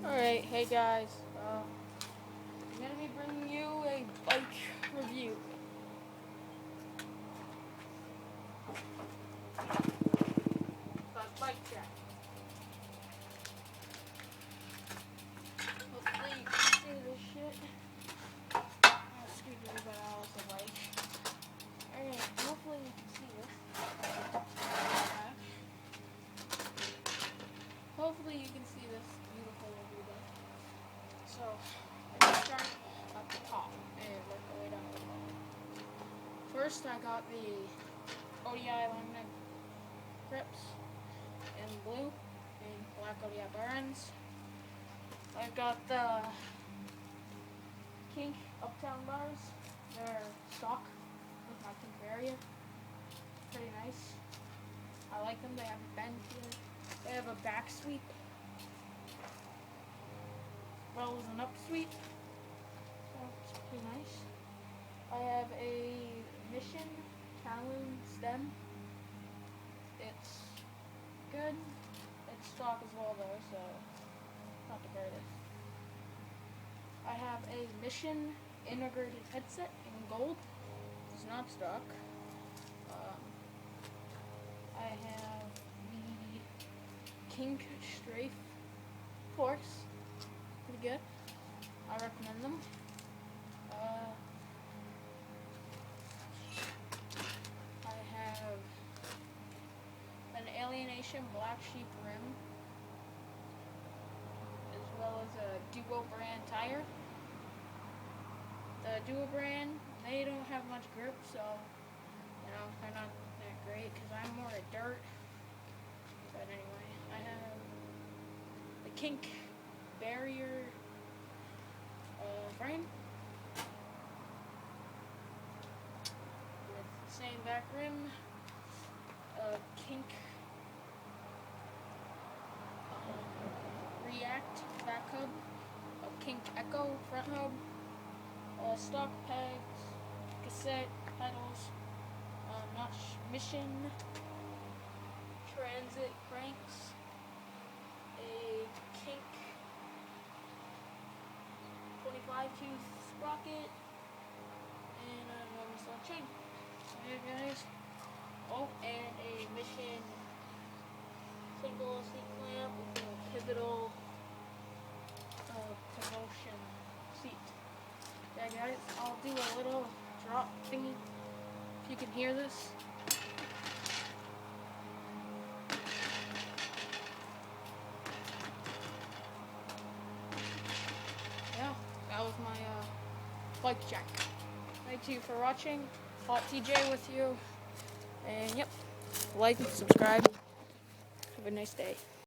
Alright, hey guys, I'm going to be bringing you a bike review. Bike check. Hopefully you can see this shit. Excuse me, but I also like. Alright, hopefully you can see this. Hopefully you can see this beautiful review bike. So, let's start at the top and work our way down the bottom. First, I got the ODI laminate grips in blue and black ODI buttons. I've got the Kink Uptown bars. They're stock with my Kink barrier. Pretty nice. I like them. They have a bend here. They have a back sweep as well as an up sweep. So it's pretty nice. I have a Mission Talon stem. It's good. It's stock as well though, so not the greatest. I have a Mission integrated headset in gold. It's not stock. I have the Kink Strafe forks. Pretty good. I recommend them. I have an Alienation Black Sheep rim, as well as a Duo brand tire. The Duo brand, they don't have much grip, so they're not that great because I'm more a dirt. But anyway, I have the Kink barrier frame with the same back rim, Kink React back hub, a Kink Echo front hub, stock pegs, cassette pedals, Mission transit cranks, a Kink 25 tooth sprocket, and a normal slot chain. There guys. Oh, and a Mission single seat clamp with a pivotal promotion seat. Yeah guys, I'll do a little drop thingy if you can hear this. Yeah, that was my bike check. Thank you for watching. Hot TJ with you. And yep, like and subscribe. Have a nice day.